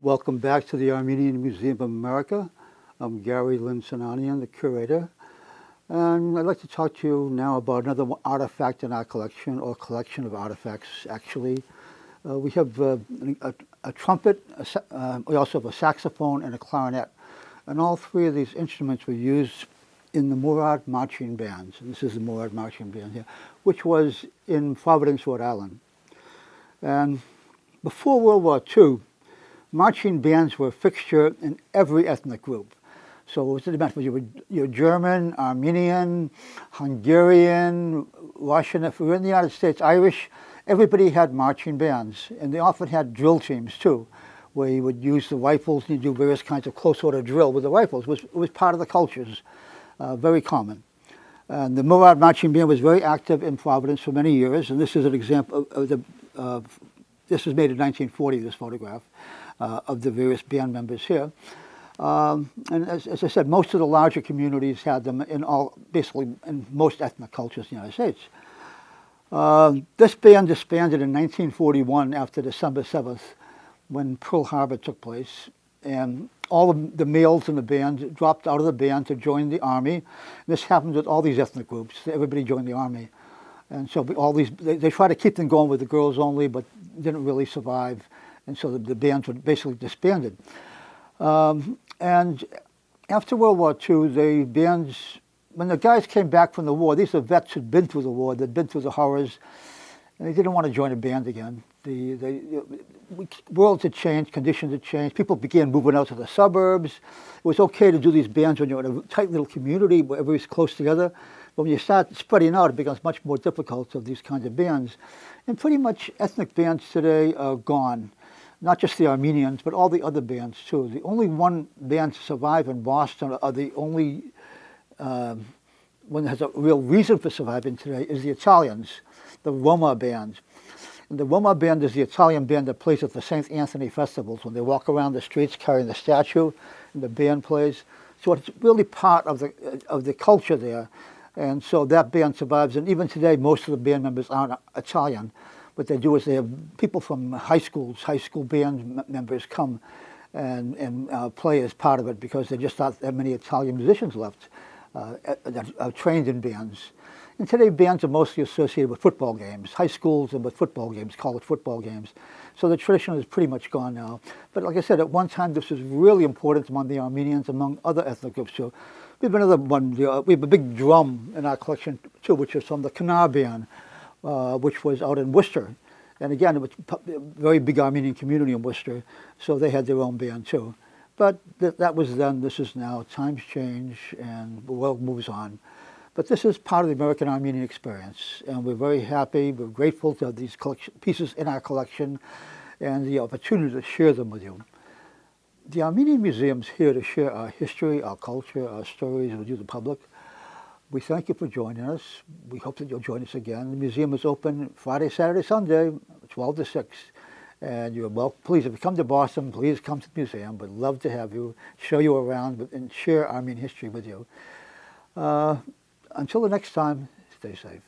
Welcome back to the Armenian Museum of America. I'm Gary Lind-Sinanian, the curator, and I'd like to talk to you now about another artifact in our collection, or collection of artifacts, actually. We have a trumpet, we also have a saxophone and a clarinet, and all three of these instruments were used in the Mourad marching bands. And this is the Mourad marching band here, which was in Providence, Rhode Island. And before World War II, marching bands were a fixture in every ethnic group. So it didn't matter if you were German, Armenian, Hungarian, Russian. If you were in the United States, Irish, everybody had marching bands. And they often had drill teams too, where you would use the rifles and you do various kinds of close order drill with the rifles. It was part of the cultures, very common. And the Mourad marching band was very active in Providence for many years. And this is an example of this was made in 1940, this photograph. Of the various band members here. And as I said, most of the larger communities had them basically in most ethnic cultures in the United States. This band disbanded in 1941 after December 7th, when Pearl Harbor took place. And all of the males in the band dropped out of the band to join the Army. This happened with all these ethnic groups. Everybody joined the Army. And so they tried to keep them going with the girls only, but didn't really survive. And so the bands were basically disbanded. And after World War II, the bands, when the guys came back from the war, these are vets who'd been through the war, they'd been through the horrors, and they didn't want to join a band again. Worlds had changed, conditions had changed, people began moving out to the suburbs. It was okay to do these bands when you're in a tight little community where everybody's close together. But when you start spreading out, it becomes much more difficult to have these kinds of bands. And pretty much ethnic bands today are gone. Not just the Armenians, but all the other bands too. The only one band to survive in Boston, or the only one that has a real reason for surviving today, is the Italians, the Roma band. And the Roma band is the Italian band that plays at the St. Anthony festivals when they walk around the streets carrying the statue and the band plays. So it's really part of the culture there. And so that band survives. And even today, most of the band members aren't Italian. What they do is they have people from high school band members come and play as part of it, because there just aren't that many Italian musicians left that are trained in bands. And today bands are mostly associated with football games, high schools and with football games, college football games. So the tradition is pretty much gone now. But like I said, at one time this was really important among the Armenians, among other ethnic groups too. We have another one, we have a big drum in our collection too, which is from the Kanar band. Which was out in Worcester. And again, it was a very big Armenian community in Worcester, so they had their own band too. But that was then, this is now. Times change and the world moves on. But this is part of the American Armenian experience, and we're very happy, we're grateful to have these pieces in our collection and the opportunity to share them with you. The Armenian Museum is here to share our history, our culture, our stories with you, the public. We thank you for joining us. We hope that you'll join us again. The museum is open Friday, Saturday, Sunday, 12 to 6. And you're please, if you come to Boston, please come to the museum. We'd love to have you, show you around, and share Armenian history with you. Until the next time, stay safe.